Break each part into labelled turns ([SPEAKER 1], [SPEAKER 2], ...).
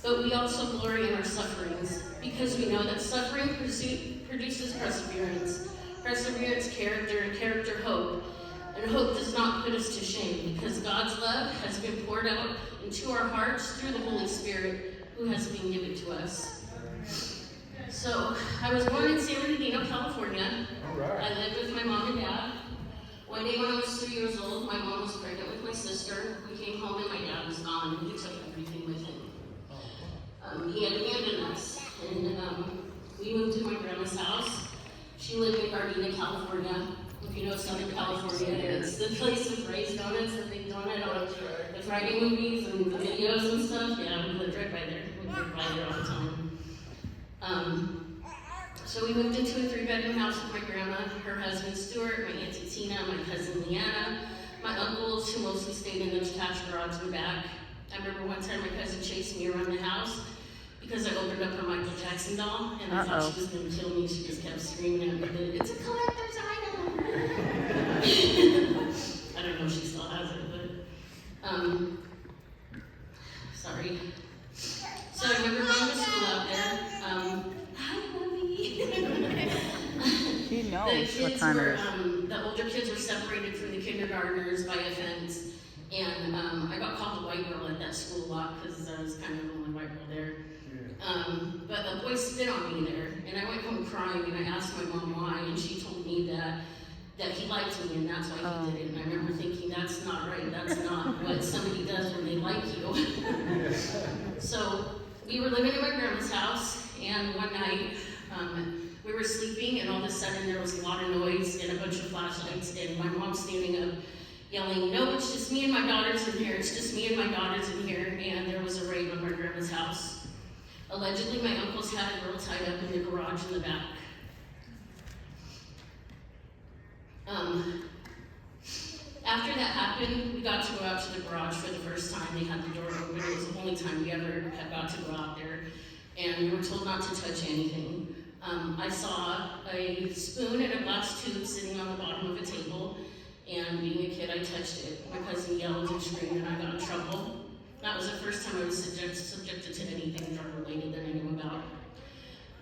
[SPEAKER 1] But we also glory in our sufferings, because we know that suffering produces perseverance, perseverance, character, and character, hope. And hope does not put us to shame, because God's love has been poured out into our hearts through the Holy Spirit, who has been given to us. So, I was born in San Bernardino, California.
[SPEAKER 2] Right.
[SPEAKER 1] I lived with my mom and dad. One day when I was 3 years old, my mom was pregnant with my sister. We came home and my dad was gone, and he took everything with him. He had abandoned us, and we moved to my grandma's house. She lived in Gardena, California. If you know Southern California, it's the place with Ray's Donuts, the big donut on the Friday movies and the videos and stuff. Yeah, we lived right by there. We lived by there all the time. So we moved into a 3-bedroom house with my grandma, her husband Stuart, my auntie Tina, my cousin Leanna, my uncles who mostly stayed in the detached garage in the back. I remember one time my cousin chased me around the house because I opened up her Michael Jackson doll, and I thought she was going to kill me. She just kept screaming at me that it's a collector's item. I don't know if she still has it, but sorry. So I remember going to school out there. Hi, Mommy.
[SPEAKER 3] She
[SPEAKER 1] The
[SPEAKER 3] knows what
[SPEAKER 1] kids
[SPEAKER 3] time it
[SPEAKER 1] were,
[SPEAKER 3] is.
[SPEAKER 1] the older kids were separated from the kindergartners by a fence, and I got called the white girl at that school a lot because I was kind of the only white girl there. But a boy spit on me there, and I went home crying, and I asked my mom why, and she told me that he liked me, and that's why he did it. And I remember thinking, that's not right, that's not what somebody does when they like you. So we were living in my grandma's house, and one night we were sleeping, and all of a sudden there was a lot of noise and a bunch of flashlights, and my mom standing up yelling, "No, it's just me and my daughters in here, it's just me and my daughters in here," and there was a raid on my grandma's house. Allegedly, my uncles had a girl tied up in the garage in the back. After that happened, we got to go out to the garage for the first time. They had the door open. It was the only time we ever had got to go out there. And we were told not to touch anything. I saw a spoon and a glass tube sitting on the bottom of a table. And being a kid, I touched it. My cousin yelled and screamed, and I got in trouble. That was the first time I was subjected to anything drug-related that I knew about.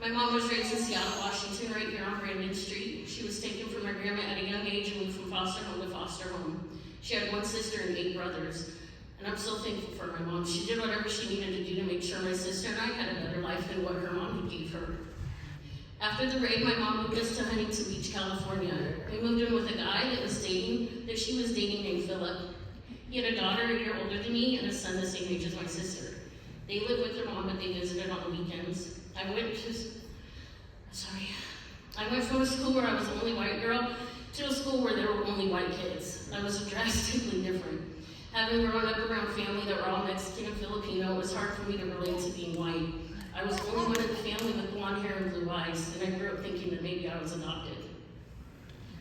[SPEAKER 1] My mom was raised in Seattle, Washington, right here on Brandon Street. She was taken from my grandma at a young age and moved from foster home to foster home. She had 1 sister and 8 brothers. And I'm so thankful for my mom. She did whatever she needed to do to make sure my sister and I had a better life than what her mom had gave her. After the raid, my mom moved us to Huntington Beach, California. We moved in with a guy that she was dating named Philip. He had a daughter a year older than me and a son the same age as my sister. They lived with their mom, but they visited on the weekends. I went from a school where I was the only white girl to a school where there were only white kids. I was drastically different. Having grown up around family that were all Mexican and Filipino, it was hard for me to relate to being white. I was the only one in the family with blonde hair and blue eyes, and I grew up thinking that maybe I was adopted.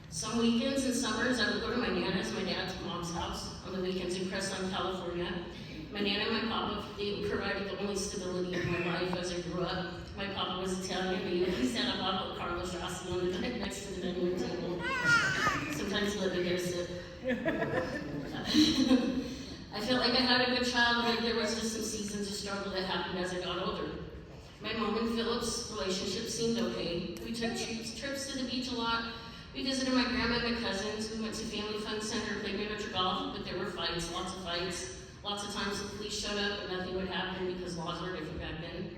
[SPEAKER 1] Some weekends and summers, I would go to my nana's, my dad's mom's house on the weekends in Crestline, California. My nana and my papa, they provided the only stability in my life as I grew up. My papa was Italian, but he sat a bottle of Carlos Rossi on the next to the dining room table. Sometimes he let me get a sip. I felt like I had a good childhood. There was just some seasons of struggle that happened as I got older. My mom and Philip's relationship seemed okay. We took trips to the beach a lot. We visited my grandma and my cousins. We went to Family Fun Center, played miniature golf, but there were fights, lots of fights. Lots of times the police showed up and nothing would happen because laws were different back then.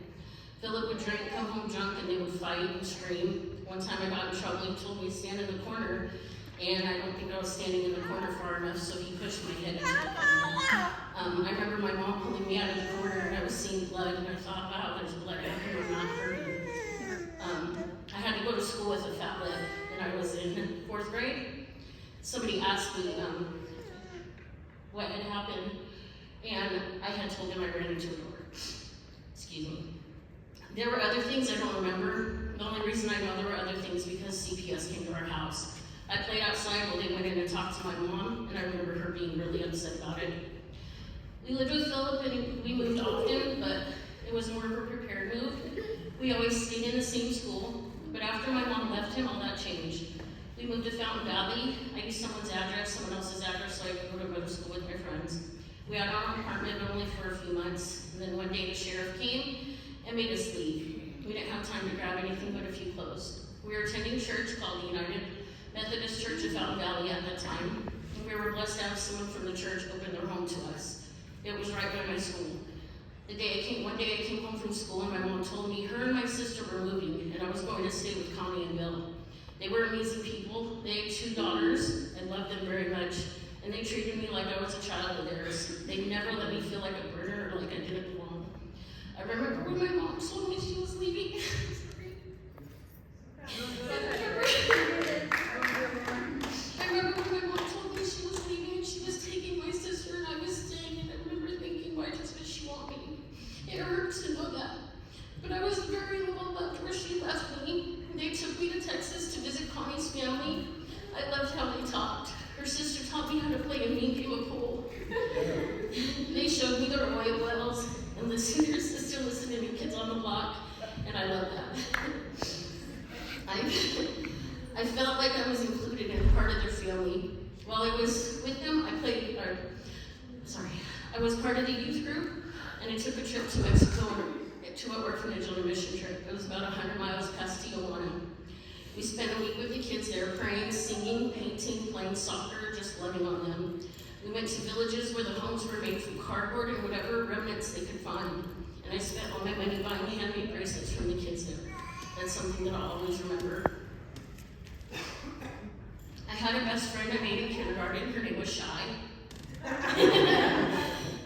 [SPEAKER 1] Philip would drink, come home drunk, and they would fight and scream. One time I got in trouble. He told me to stand in the corner, and I don't think I was standing in the corner far enough, so he pushed my head into the corner. I remember my mom pulling me out of the corner, and I was seeing blood, and I thought, wow, there's blood out here, I'm not hurting. I had to go to school with a fat lip, and I was in 4th grade. Somebody asked me what had happened, and I had told them I ran into a door. Excuse me. There were other things I don't remember. The only reason I know there were other things because CPS came to our house. I played outside while they went in and talked to my mom, and I remember her being really upset about it. We lived with Philip, and we moved often, but it was more of a prepared move. We always stayed in the same school, but after my mom left him, all that changed. We moved to Fountain Valley. I used someone else's address so I could go to middle school with my friends. We had our own apartment, but only for a few months. And then one day the sheriff came and made us leave. We didn't have time to grab anything but a few clothes. We were attending a church called the United Methodist Church of Fountain Valley at that time. And we were blessed to have someone from the church open their home to us. It was right by my school. One day I came home from school and my mom told me her and my sister were moving and I was going to stay with Connie and Bill. They were amazing people. They had 2 daughters. I loved them very much. And they treated me like I was a child of theirs. They never let me feel like a burden or like I didn't belong. I remember when my mom told me she was leaving. I remember when my mom told me she was leaving and she was taking my sister and I was staying, and I remember thinking, why doesn't she want me? It hurts to know that. But I was very little left where she left me. They took me to Texas to visit Connie's family. I loved how they talked. Her sister taught me how to play a mean game of pool. They showed me their oil wells and listened to her sister listen to New Kids on the Block, and I love that. I felt like I was included in part of their family. While I was with them, I was part of the youth group, and I took a trip to Mexico to an orphanage on a mission trip. It was about 100 miles past Tijuana. We spent a week with the kids there, praying, singing, painting, playing soccer, just loving on them. We went to villages where the homes were made from cardboard and whatever remnants they could find. And I spent all my money buying handmade bracelets from the kids there. That's something that I'll always remember. I had a best friend I made in kindergarten. Her name was Shy.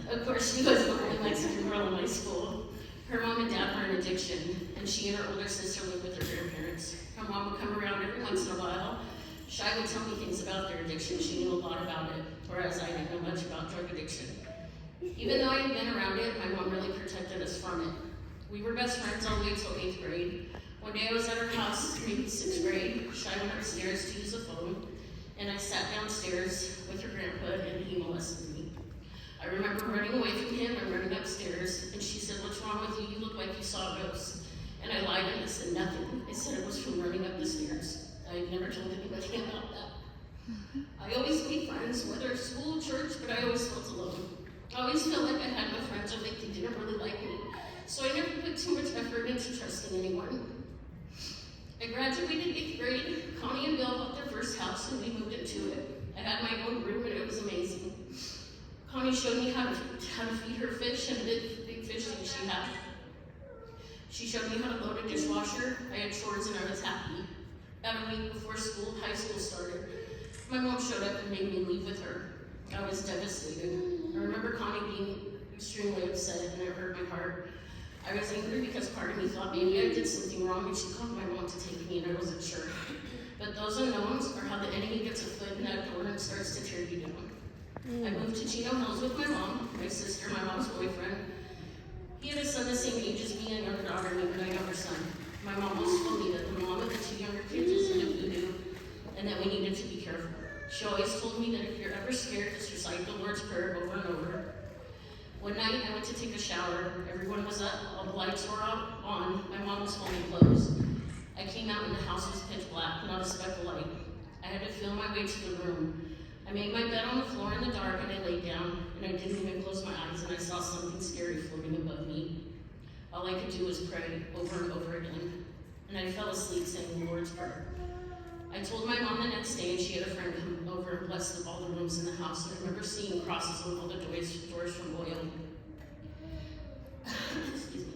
[SPEAKER 1] Of course, she was the only Mexican girl in my school. Her mom and dad were in addiction, and she and her older sister lived with her grandparents. Her mom would come around every once in a while. Shy would tell me things about their addiction. She knew a lot about it, whereas I didn't know much about drug addiction. Even though I had been around it, my mom really protected us from it. We were best friends all the way till 8th grade. One day I was at her house, maybe 6th grade. Shy went upstairs to use a phone, and I sat downstairs with her grandpa, and he molested me. I remember running away from him and running upstairs, and she said, "What's wrong with you? You look like you saw a ghost." And I lied and I said nothing. I said it was from running up the stairs. I had never told anybody about that. I always made friends, whether it's school, church, but I always felt alone. I always felt like I had no friends or like they didn't really like me. So I never put too much effort into trusting anyone. I graduated 8th grade. Connie and Bill bought their first house and we moved into it. I had my own room and it was amazing. Connie showed me how to feed her fish and the big fish that she had. She showed me how to load a dishwasher. I had chores and I was happy. About a week before high school started, my mom showed up and made me leave with her. I was devastated. I remember Connie being extremely upset and it hurt my heart. I was angry because part of me thought maybe I did something wrong and she called my mom to take me and I wasn't sure. But those unknowns are how the enemy gets a foot in that door and starts to tear you down. I moved to Chino Hills with my mom, my sister, my mom's boyfriend. He had a son the same age as me, a younger daughter, and even a younger son. My mom always told me that the mom of the 2 younger kids was into voodoo and that we needed to be careful. She always told me that if you're ever scared, just recite the Lord's Prayer over and over. One night, I went to take a shower. Everyone was up, all the lights were on. My mom was folding clothes. I came out and the house was pitch black, not a speck of light. I had to feel my way to the room. I made my bed on the floor in the dark and I laid down, and I didn't even close my eyes, and I saw something scary floating above me. All I could do was pray over and over again, and I fell asleep saying the Lord's Prayer. I told my mom the next day, and she had a friend come over and bless all the rooms in the house, and I remember seeing crosses on all the doors from oil. Excuse me.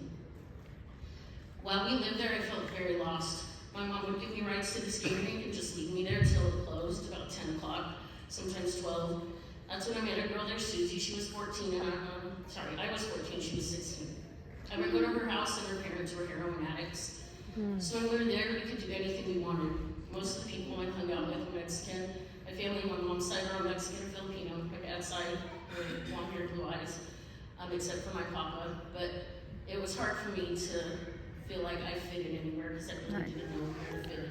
[SPEAKER 1] While we lived there, I felt very lost. My mom would give me rides to the skating rink and just leave me there till it closed, about 10 o'clock. Sometimes 12. That's when I met a girl named Susie. She was 14 and I was 14, she was 16. I would go to her house and her parents were heroin addicts. So when we were there, we could do anything we wanted. Most of the people I hung out with were Mexican. My family on my mom's side were all Mexican and Filipino. My dad's side were blonde hair, blue eyes, except for my papa. But it was hard for me to feel like I fitted anywhere because I really didn't know where to fit.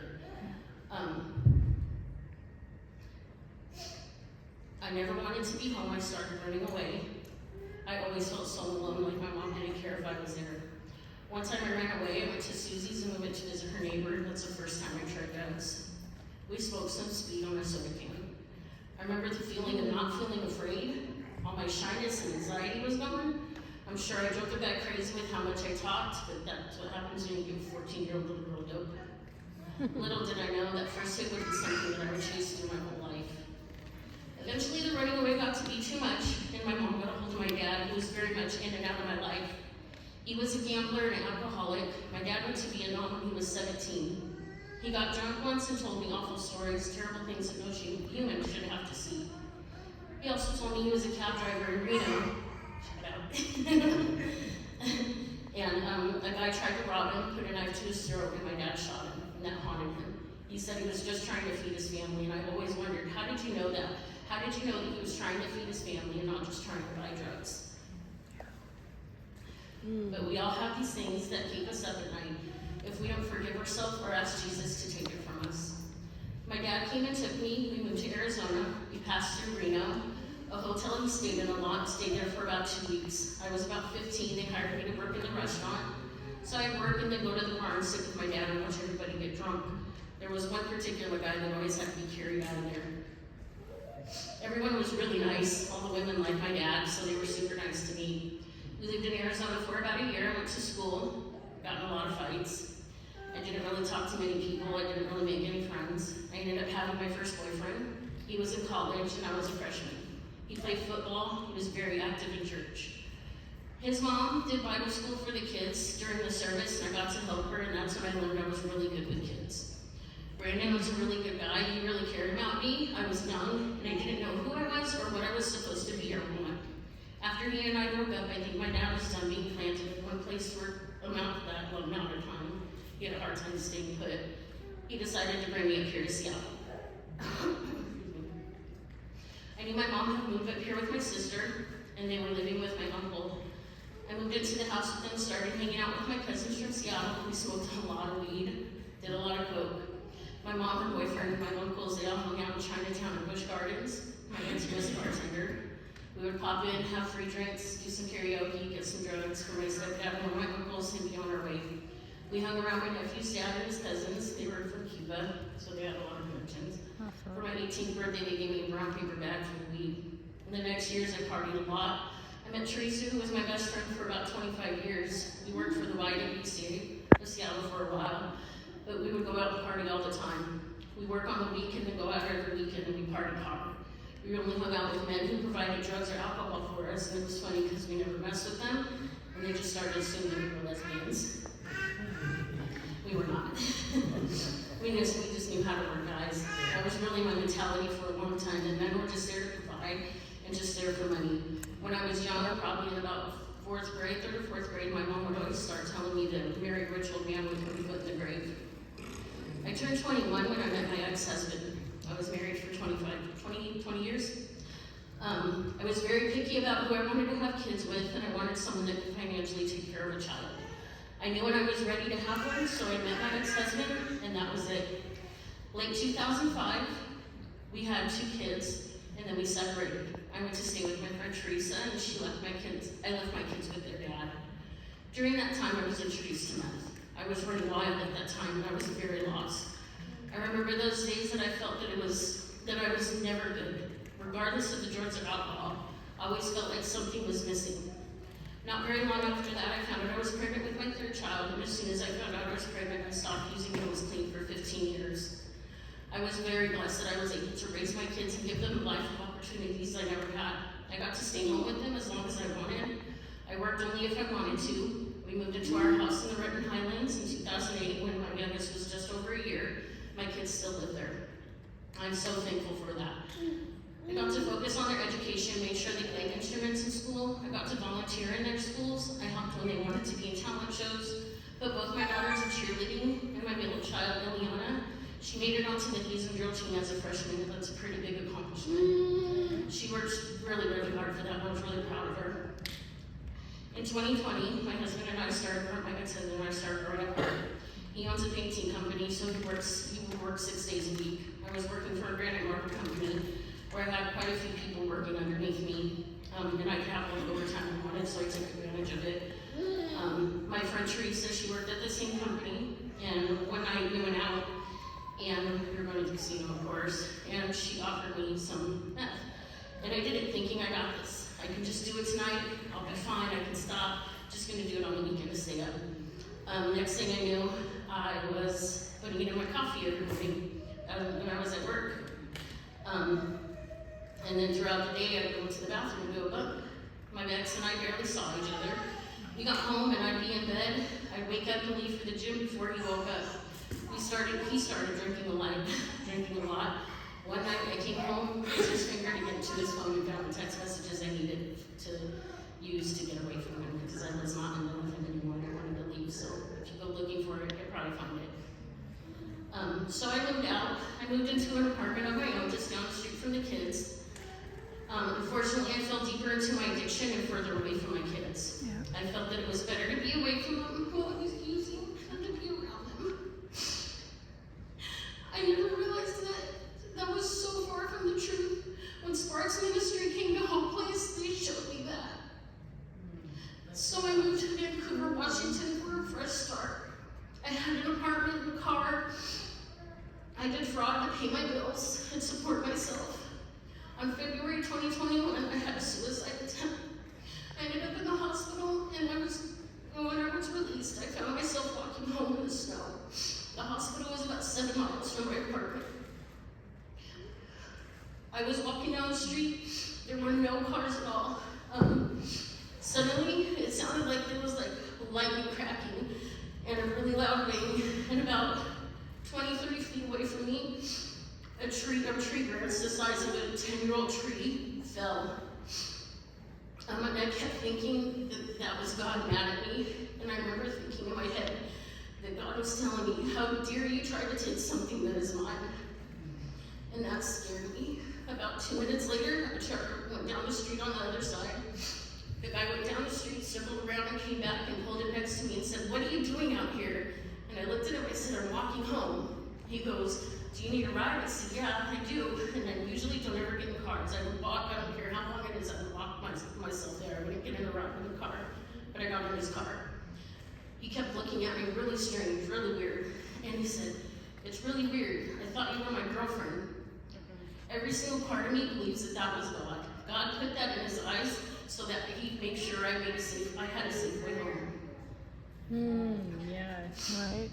[SPEAKER 1] I never wanted to be home. I started running away. I always felt so alone, like my mom didn't care if I was there. One time I ran away, I went to Susie's and we went to visit her neighbor. That's the first time I tried drugs. We smoked some speed on a soda can. I remember the feeling of not feeling afraid. all my shyness and anxiety was gone. I'm sure I drove the back crazy with how much I talked, but that's what happens when you give a 14-year-old little girl dope. Little did I know that first hit would be something that I would chase through my whole life. Eventually, the running away got to be too much, and my mom got a hold of my dad, who was very much in and out of my life. He was a gambler and an alcoholic. My dad went to Vietnam when he was 17. He got drunk once and told me awful stories, terrible things that no human should have to see. He also told me he was a cab driver in Reno. Shout out. And a guy tried to rob him, put a knife to his throat, and my dad shot him, and that haunted him. He said he was just trying to feed his family, and I always wondered, how did you know that? How did you know that he was trying to feed his family and not just trying to buy drugs? But we all have these things that keep us up at night if we don't forgive ourselves or ask Jesus to take it from us. My dad came and took me. We moved to Arizona. We passed through Reno, a hotel he stayed in a lot, stayed there for about 2 weeks. I was about 15. They hired me to work in the restaurant. So I'd work and then go to the bar and sit with my dad and watch everybody get drunk. There was one particular guy that always had to be carried out of there. Everyone was really nice. All the women liked my dad, so they were super nice to me. We lived in Arizona for about a year. I went to school, got in a lot of fights. I didn't really talk to many people. I didn't really make any friends. I ended up having my first boyfriend. He was in college and I was a freshman. He played football. He was very active in church. His mom did Bible school for the kids during the service, and I got to help her, and that's when I learned I was really good with kids. Brandon was a really good guy. He really cared about me. I was young, and I didn't know who I was or what I was supposed to be or want. After he and I broke up, I think my dad was done being planted in one place for that amount of time. He had a hard time staying put. He decided to bring me up here to Seattle. I knew my mom had moved up here with my sister, and they were living with my uncle. I moved into the house with them, started hanging out with my cousins from Seattle. We smoked a lot of weed, did a lot of coke. My mom, her boyfriend, my uncles, they all hung out in Chinatown and Busch Gardens. My auntie was a bartender. We would pop in, have free drinks, do some karaoke, get some drugs for my stepdad and one of my uncles, and be on our way. We hung around my nephew's dad and his cousins. They were from Cuba, so they had a lot of connections. For my 18th birthday, they gave me a brown paper bag full of weed. In the next years, I partied a lot. I met Teresa, who was my best friend for about 25 years. We worked for the YWCA of Seattle for a while, but we would go out and party all the time. We work on the weekend and go out every weekend, and we party hard. We only hung out with men who provided drugs or alcohol for us, and it was funny because we never messed with them, and they just started assuming we were lesbians. We were not. we just knew how to work, guys. That was really my mentality for a long time, and men were just there to provide and just there for money. When I was younger, probably in about third or fourth grade, my mom would always start telling me that marry a rich old man with one foot in the grave. I turned 21 when I met my ex-husband. I was married for 20 years. I was very picky about who I wanted to have kids with, and I wanted someone that could financially take care of a child. I knew when I was ready to have one, so I met my ex-husband, and that was it. Late 2005, we had 2 kids, and then we separated. I went to stay with my friend Teresa, and I left my kids with their dad. During that time, I was introduced to meth. I was running wild at that time, and I was very lost. I remember those days that I felt that I was never good. Regardless of the drugs or alcohol, I always felt like something was missing. Not very long after that, I found out I was pregnant with my 3rd child, and as soon as I found out I was pregnant, I stopped using and was clean for 15 years. I was very blessed that I was able to raise my kids and give them a life of opportunities I never had. I got to stay home with them as long as I wanted. I worked only if I wanted to. We moved into our house in the Renton Highlands in 2008 when my youngest was just over a year. My kids still live there. I'm so thankful for that. I got to focus on their education, made sure they played instruments in school. I got to volunteer in their schools. I helped when they wanted to be in talent shows. But both my daughters in cheerleading and my middle child, Liliana, she made it onto the Hazen drill team as a freshman, and that's a pretty big accomplishment. She worked really, really hard for that, and I was really proud of her. In 2020, my husband and I started growing apart. He owns a painting company, so he would work 6 days a week. I was working for a granite marble company where I had quite a few people working underneath me, and I could have all the overtime I wanted, so I took advantage of it. My friend Teresa, she worked at the same company, and one night we went out, and we were going to the casino, of course, and she offered me some meth. And I did it thinking I got this. I can just do it tonight, I'll be fine, I can stop, just gonna do it on the weekend to stay up. Next thing I knew, I was putting it in my coffee every morning when I was at work. And then throughout the day, I'd go to the bathroom and do a bunk. My ex and I barely saw each other. We got home and I'd be in bed. I'd wake up and leave for the gym before he woke up. He started drinking a lot. One night I came home, used his finger to get to his phone and found the text messages I needed to use to get away from him because I was not in love with him anymore and I wanted to leave. So if you go looking for it, you'll probably find it. So I moved out. I moved into an apartment of my own just down the street from the kids. Unfortunately, I fell deeper into my addiction and further away from my kids.
[SPEAKER 3] Yeah.
[SPEAKER 1] I felt that it was better to be away from them while I was using than to be around them. I never realized that was so far from the truth. When Sparks Ministry came to Hope Place, they showed me that. So I moved to Vancouver, Washington for a fresh start. I had an apartment and a car. I did fraud to pay my bills and support myself. On February 2021, I had a suicide attempt. I ended up in the hospital, and when I was released, I found myself walking home in the snow. The hospital was about 7 miles from my apartment. I was walking down the street. There were no cars at all. Suddenly, it sounded like there was like lightning cracking and a really loud bang. And about 20, 30 feet away from me, a tree branch the size of a 10-year-old tree fell. And I kept thinking that was God mad at me. And I remember thinking in my head that God was telling me, how dare you try to take something that is mine? And that scared me. About 2 minutes later, a trucker went down the street on the other side. The guy went down the street, circled around, and came back and pulled it next to me and said, "What are you doing out here?" And I looked at him, I said, "I'm walking home." He goes, "Do you need a ride?" I said, "Yeah, I do." And I usually don't ever get in cars. I would walk, I don't care how long it is, I would walk myself there. I wouldn't get in a ride in the car, but I got in his car. He kept looking at me really strange, really weird. And he said, "It's really weird. I thought you were my girlfriend." Every single part of me believes that was God. God put that in his eyes so that he'd make sure I had a safe way home.
[SPEAKER 3] Yeah, right.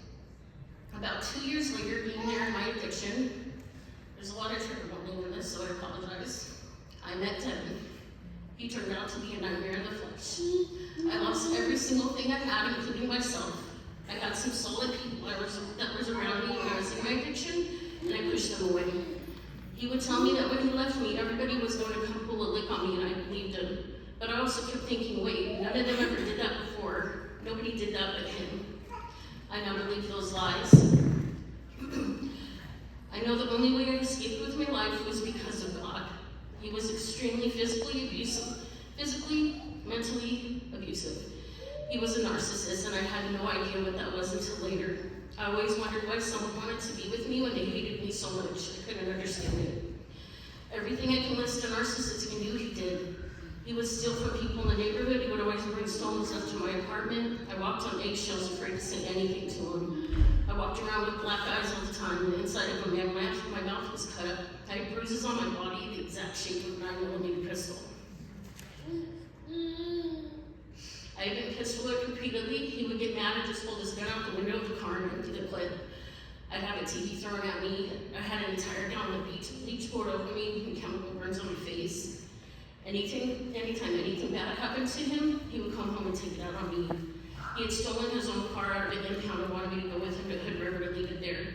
[SPEAKER 1] About 2 years later, being there in my addiction, there's a lot of trigger warning in this, so I apologize. I met Devin. He turned out to be a nightmare in the flesh. I lost every single thing I had, including myself. I had some solid people that was around me when I was in my addiction, and I pushed them away. He would tell me that when he left me, everybody was going to come pull a lick on me, and I believed him. But I also kept thinking, wait, none of them ever did that before. Nobody did that but him. I now believe those lies. I know the only way I escaped with my life was because of God. He was extremely physically abusive, physically, mentally abusive. He was a narcissist, and I had no idea what that was until later. I always wondered why someone wanted to be with me when they hated me so much. I couldn't understand it. Everything I can list a narcissist can do, he did. He would steal from people in the neighborhood. He would always bring stolen stuff to my apartment. I walked on eggshells, afraid to say anything to him. I walked around with black eyes all the time. The inside of my mouth was cut up. I had bruises on my body, the exact shape of a 9mm pistol. I had been pistoled repeatedly. He would get mad and just pull his gun out the window of the car and empty the clip. I'd have a TV thrown at me. I had an entire gallon of bleach poured over me and chemical burns on my face. Anytime anything bad happened to him, he would come home and take it out on me. He had stolen his own car out of an impound and wanted me to go with him to Hood River to leave it there.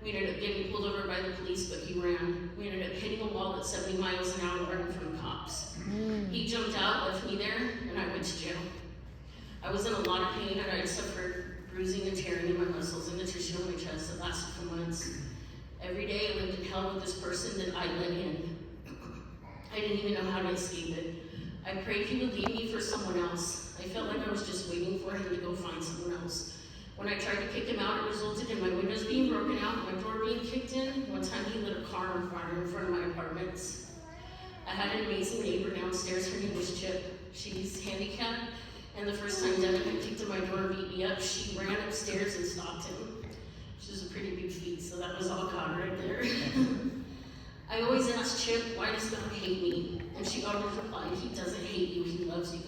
[SPEAKER 1] We ended up getting pulled over by the police, but he ran. We ended up hitting a wall at 70 miles an hour running from the cops. He jumped out, left me there, and I went to jail. I was in a lot of pain, and I had suffered bruising and tearing in my muscles and the tissue on my chest that lasted for months. Every day I lived in hell with this person that I let in. I didn't even know how to escape it. I prayed he would leave me for someone else. I felt like I was just waiting for him to go find someone else. When I tried to kick him out, it resulted in my windows being broken out, my door being kicked in. One time he lit a car on fire in front of my apartments. I had an amazing neighbor downstairs. Her name was Chip. She's handicapped, and the first time Devin had kicked in my door and beat me up, she ran upstairs and stopped him. She was a pretty big feat, so that was all God right there. I always asked Chip, why does God hate me? And she always replied, he doesn't hate you, he loves you.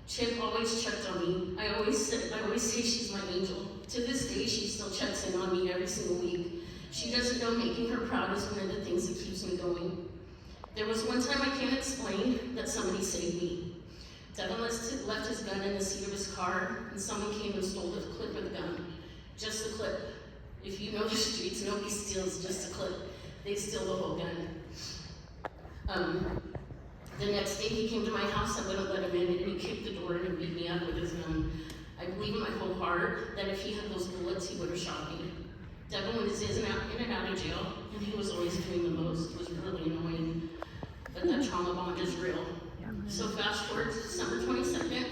[SPEAKER 1] Chip always checked on me. I always say she's my angel. To this day, she still checks in on me every single week. She doesn't know making her proud is one of the things that keeps me going. There was one time I can't explain that somebody saved me. Devin left his gun in the seat of his car, and someone came and stole the clip of the gun. Just the clip. If you know the streets, nobody steals just a clip. They steal the whole gun. The next day he came to my house, I wouldn't let him in, and he kicked the door in and beat me up with his gun. I believe in my whole heart that if he had those bullets, he would have shot me. Devin was in and out of jail, and he was always doing the most. It was really annoying. But that trauma bond is real. So fast forward to December 22nd,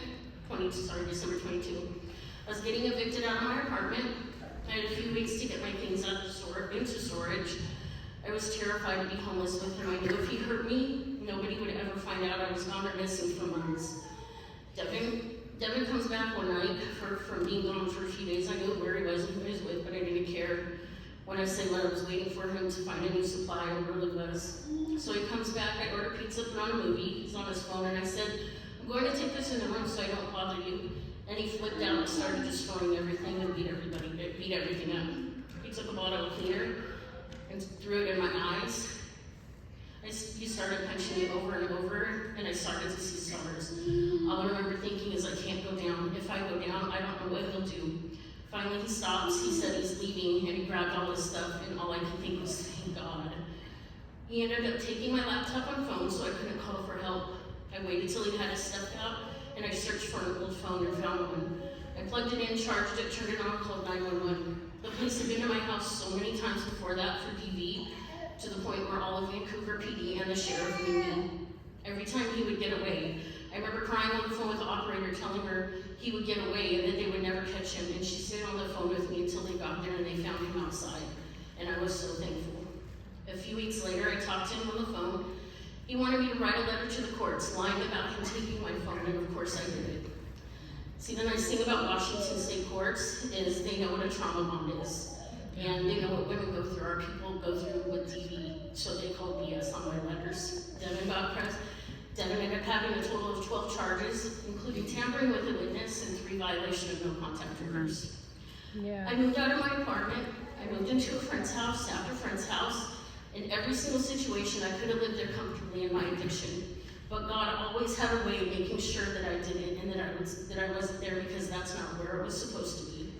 [SPEAKER 1] December 22. I was getting evicted out of my apartment. I had a few weeks to get my things out of into storage. I was terrified to be homeless with him. I knew if he hurt me, nobody would ever find out I was gone or missing for months. Devin comes back one night from being gone for a few days. I knew where he was and who he was with, but I didn't care. When I say when I was waiting for him to find a new supply, I really was. So he comes back, I order pizza, put on a movie, he's on his phone, and I said, I'm going to take this in the room so I don't bother you. And he flipped out and started destroying everything and beat everything up. He took a bottle of cleaner and threw it in my eyes. He started punching me over and over, and I started to see stars. All I remember thinking is, I can't go down. If I go down, I don't know what he'll do. Finally, he stops. He said he's leaving, and he grabbed all his stuff, and all I could think was, thank God. He ended up taking my laptop and phone, so I couldn't call for help. I waited till he had his stuff out, and I searched for an old phone and found one. I plugged it in, charged it, turned it on, called 911. The police had been to my house so many times before that for DV, to the point where all of Vancouver PD and the sheriff knew me. Every time he would get away, I remember crying on the phone with the operator, telling her he would get away and that they would never catch him, and she stayed on the phone with me until they got there and they found him outside, and I was so thankful. A few weeks later, I talked to him on the phone. He wanted me to write a letter to the courts, lying about him taking my phone, and of course I did it. See, the nice thing about Washington State courts is they know what a trauma bond is. And they know what women go through, our people go through with DV, so they called BS on my letters. Devin ended up having a total of 12 charges, including tampering with a witness and 3 violations of no contact orders.
[SPEAKER 3] Yeah.
[SPEAKER 1] I moved out of my apartment. I moved into a friend's house after friend's house. In every single situation, I could have lived there comfortably in my addiction. But God always had a way of making sure that I didn't and that I wasn't there, because that's not where it was supposed to be.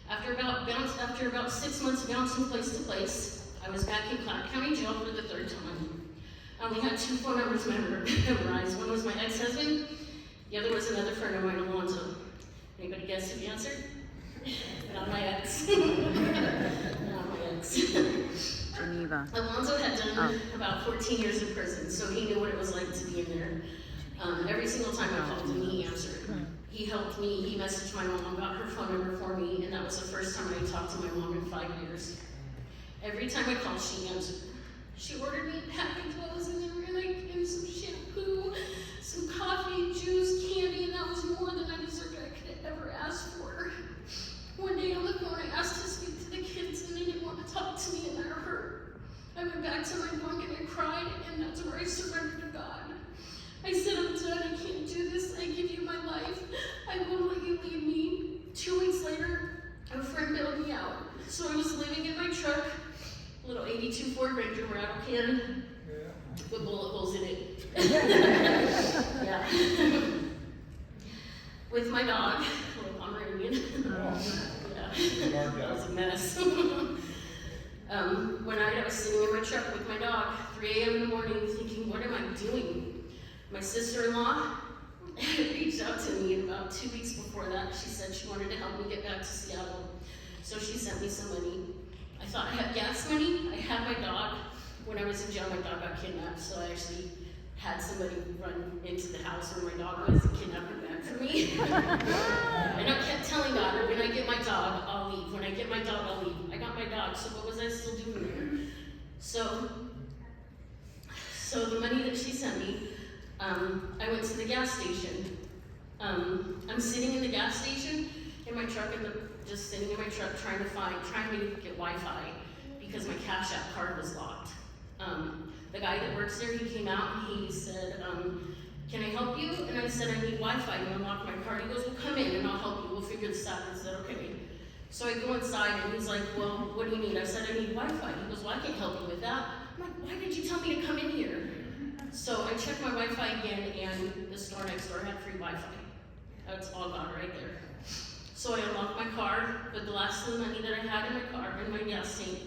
[SPEAKER 1] After about 6 months bouncing place to place, I was back in Clark County Jail for the 3rd time. I only had 2 phone numbers memorized. One was my ex-husband, the other was another friend of mine, Alonzo. Anybody guess who answered? Not my ex. Not my ex.
[SPEAKER 3] Geneva.
[SPEAKER 1] Alonzo had done about 14 years in prison, so he knew what it was like to be in there. Every single time I called him, he answered. He helped me, he messaged my mom, got her phone number for me, and that was the first time I talked to my mom in 5 years. Every time I called, she answered. She ordered me packing clothes and some shampoo, some coffee, juice, candy, and that was more than I deserved I could have ever asked for. One day on the phone, I asked to speak to the kids, and they didn't want to talk to me, and that hurt. I went back to my bunk and I cried, and that's where I surrendered to God. I said, I'm done, I can't do this, I give you my life, I won't let you leave me. 2 weeks later, a friend bailed me out. So I was living in my truck, a little 82 Ford Ranger rattle can, with bullet holes in it. Yeah. With my dog, a little Pomeranian. Yeah, that was a mess. One night I was sitting in my truck with my dog, 3 a.m. in the morning, thinking, what am I doing? My sister-in-law reached out to me about 2 weeks before that. She said she wanted to help me get back to Seattle. So she sent me some money. I thought I had gas money. I had my dog. When I was in jail, my dog got kidnapped, so I actually had somebody run into the house where my dog was and kidnap her back for me. And I kept telling God, when I get my dog, I'll leave. When I get my dog, I'll leave. I got my dog, so what was I still doing there? So the money that she sent me, I went to the gas station. I'm sitting in the gas station in my truck, just sitting in my truck trying to get Wi-Fi because my Cash App card was locked. The guy that works there, he came out and he said, can I help you? And I said, I need Wi-Fi to unlock my car. He goes, well, come in and I'll help you. We'll figure this out. I said, okay. So I go inside and he's like, well, what do you need? I said, I need Wi-Fi. He goes, well, I can't help you with that. I'm like, why did you tell me to come in here? So I checked my Wi-Fi again and the store next door had free Wi-Fi. That's all God right there. So I unlocked my car, put the last little money that I had in my car in my gas tank,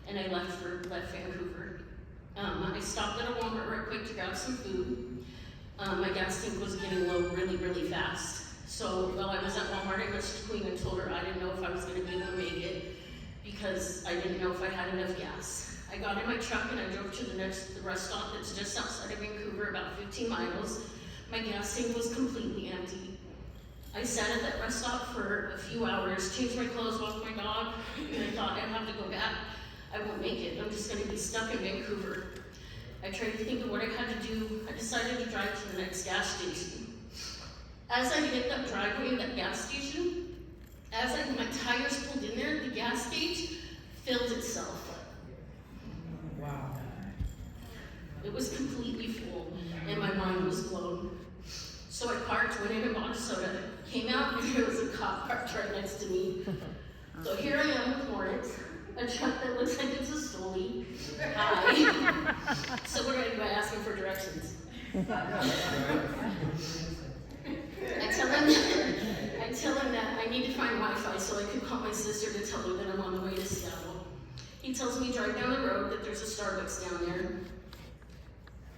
[SPEAKER 1] and I left Vancouver. I stopped at a Walmart real quick to grab some food. My gas tank was getting low really, really fast. So while I was at Walmart, I messaged Queen and told her I didn't know if I was going to be able to make it because I didn't know if I had enough gas. I got in my truck and I drove to the rest stop that's just outside of Vancouver, about 15 miles. My gas tank was completely empty. I sat at that rest stop for a few hours, changed my clothes, walked my dog, and I thought I'd have to go back. I won't make it. I'm just going to be stuck in Vancouver. I tried to think of what I had to do. I decided to drive to the next gas station. As I hit that driveway in that gas station, my tires pulled in there, the gas gauge filled itself.
[SPEAKER 2] Wow.
[SPEAKER 1] It was completely full, and my mind was blown. So I parked, went in and bought a soda, came out, and there was a cop parked right next to me. So here I am with warrants, a truck that looks like it's a stoley. Hi. So what do I do? I ask him for directions. I tell him that I need to find Wi-Fi so I can call my sister to tell her that I'm on the way to Seattle. He tells me drive down the road, that there's a Starbucks down there,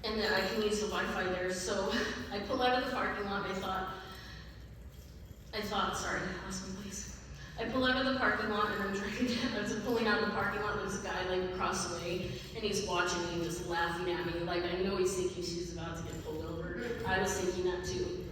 [SPEAKER 1] and that I can use the Wi-Fi there. So I pull out of the parking lot and sorry, I lost my place. I pull out of the parking lot and I'm driving down, as I'm pulling out of the parking lot, there's a guy like across the way, and he's watching me and just laughing at me. Like, I know he's thinking she's about to get pulled over. I was thinking that too.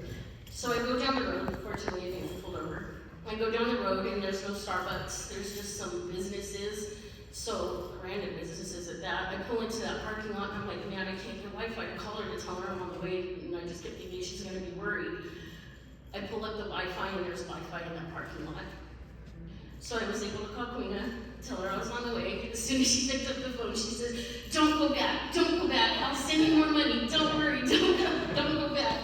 [SPEAKER 1] So I go down the road, fortunately I didn't get pulled over. I go down the road and there's no Starbucks, there's just some businesses, so random businesses at that. I pull into that parking lot and I'm like, man, I can't get Wi-Fi to call her to tell her I'm on the way, and I just get thinking she's gonna be worried. I pull up the Wi-Fi and there's Wi-Fi in that parking lot. So I was able to call Queena, tell her I was on the way. As soon as she picked up the phone, she said, don't go back, I'll send you more money, don't worry, don't go back.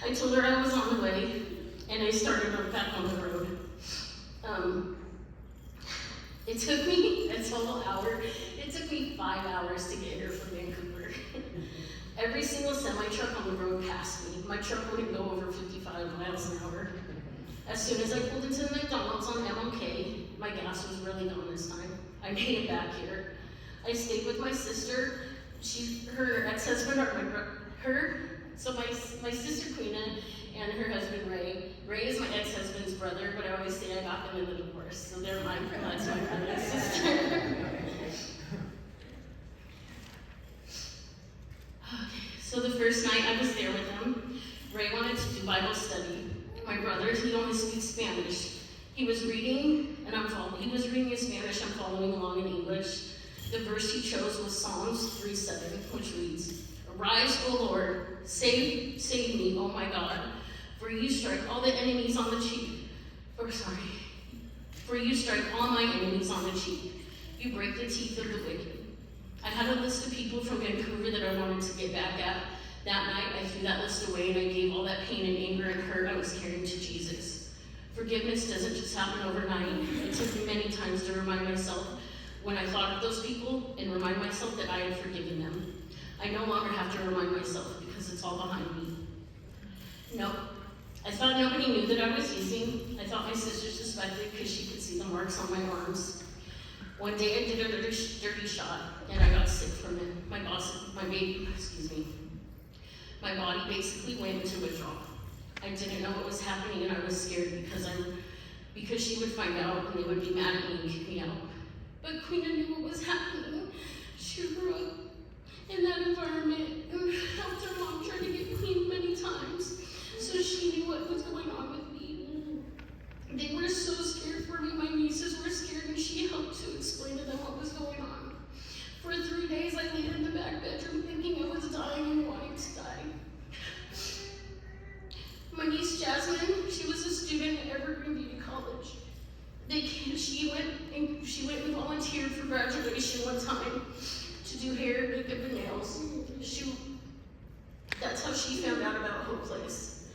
[SPEAKER 1] I told her I was on the way, and I started back on the road. It took me a total hour. It took me 5 hours to get here from Vancouver. Every single semi-truck on the road passed me. My truck wouldn't go over 55 miles an hour. As soon as I pulled into the McDonald's on MLK, my gas was really gone this time. I made it back here. I stayed with my sister. Her ex-husband, so my sister Queena and her husband Ray. Ray is my ex-husband's brother, but I always say I got them in the divorce, so they're mine. That's my brother and sister. Okay, so the first night I was there with them, Ray wanted to do Bible study. My brother, he only speaks Spanish. He was reading, and he was reading in Spanish, I'm following along in English. The verse he chose was Psalms 3:7, which reads, Arise, O Lord, save me, O my God, for you strike all the enemies on the cheek. For you strike all my enemies on the cheek. You break the teeth of the wicked. I had a list of people from Vancouver that I wanted to get back at. That night, I threw that list away and I gave all that pain and anger and hurt I was carrying to Jesus. Forgiveness doesn't just happen overnight. It took me many times to remind myself when I thought of those people and remind myself that I had forgiven them. I no longer have to remind myself because it's all behind me. No, I thought nobody knew that I was using. I thought my sister suspected because she could see the marks on my arms. One day I did a dirty shot and I got sick from it. My body basically went into withdrawal. I didn't know what was happening and I was scared because she would find out and they would be mad at me and kick me out. But Queena knew what was happening. She grew up in that environment and helped her mom try to get clean many times. So she knew what was going on with me. They were so scared for me. My nieces were scared and she helped to explain to them what was going on. For 3 days I laid in the back bedroom thinking I was dying and wanting to die. My niece Jasmine, she was a student at Evergreen Beauty College. She went and volunteered for graduation one time to to do hair, makeup, and nails. That's how she found out about Hope Place.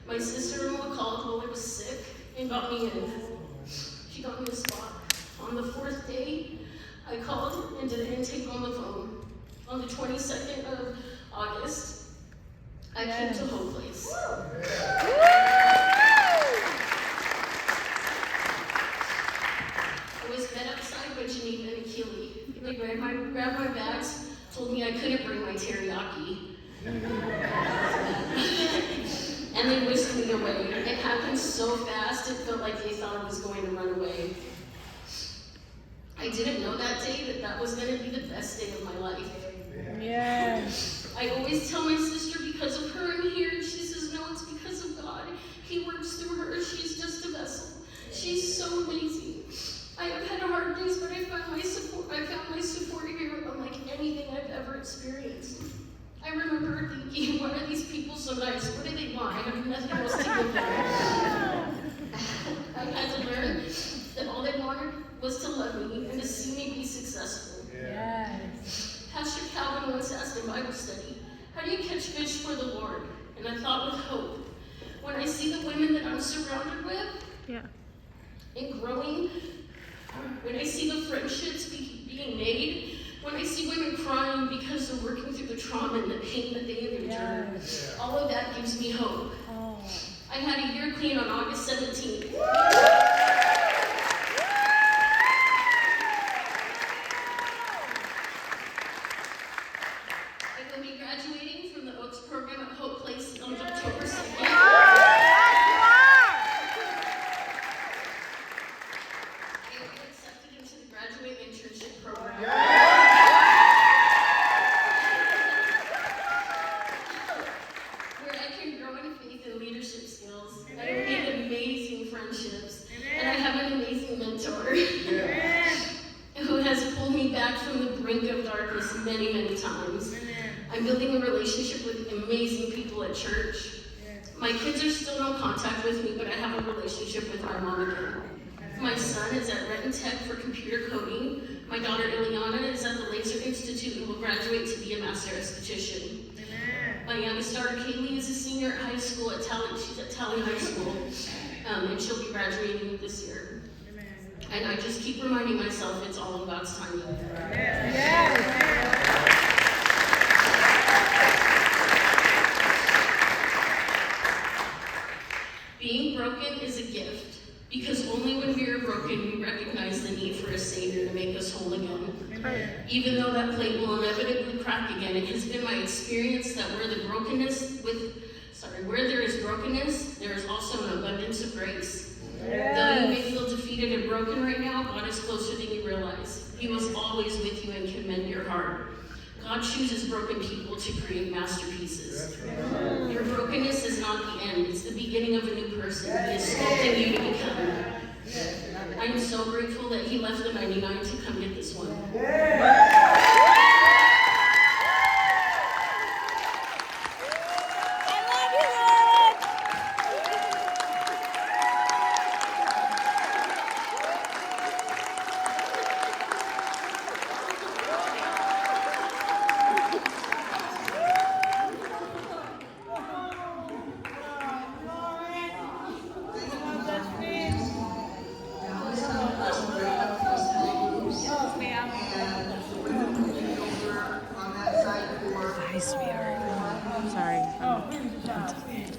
[SPEAKER 1] My sister-in-law called while I was sick and got me in. She got me a spot. On the 4th day, I called and did an intake on the phone. On the 22nd of August, I came to Hope Place. I was met outside by Geneva and Keely. They grabbed my bags, told me I couldn't bring my teriyaki. And they whisked me away. It happened so fast, it felt like they thought I was going to run away. I didn't know that day that was going to be the best day of my life.
[SPEAKER 2] Yes.
[SPEAKER 1] I always tell my sister, because of her I'm here, and she says, no, it's because of God. He works through her. She's just a vessel. She's so amazing. I have had hard days, but I found my support here unlike anything I've ever experienced. I remember thinking, why are these people so nice? What do they want? I have nothing else to give them. I had to learn that all they wanted was to love me and to see me be successful.
[SPEAKER 2] Yes.
[SPEAKER 1] Pastor Calvin once asked in Bible study, how do you catch fish for the Lord? And I thought with hope. When I see the women that I'm surrounded with and growing, when I see the friendships being made, when I see women crying because they're working through the trauma and the pain that they have endured, all of that gives me hope. I had a year clean on August 17th. I will be graduating from the Oaks program at Hope Place on October 2nd. I will be accepted into the graduate internship program. Where I can grow in faith and leadership skills. I will make amazing friendships. And I have an amazing mentor who has pulled me back from the brink of darkness many, many times. I'm building a relationship with amazing people at church. My kids are still no contact with me, but I have a relationship with my mom again. My son is at Renton Tech for computer coding. My daughter Ileana is at the Laser Institute and will graduate to be a master esthetician. My youngest daughter Kaylee is a senior at high school at Talley. She's at Talley High School, and she'll be graduating this year. And I just keep reminding myself it's all in God's timing. Being broken is a gift, because only when we are broken we recognize the need for a Savior to make us whole again. Even though that plate will inevitably crack again, it has been my experience that where there is brokenness, there is also an abundance of grace. Though you may feel defeated and broken right now, God is closer than you realize. He was always with you and can mend your heart. God chooses broken people to create masterpieces. Your brokenness is not the end, it's the beginning of a new person. He is sculpting you to become. I am so grateful that He left the 99 to come get this one.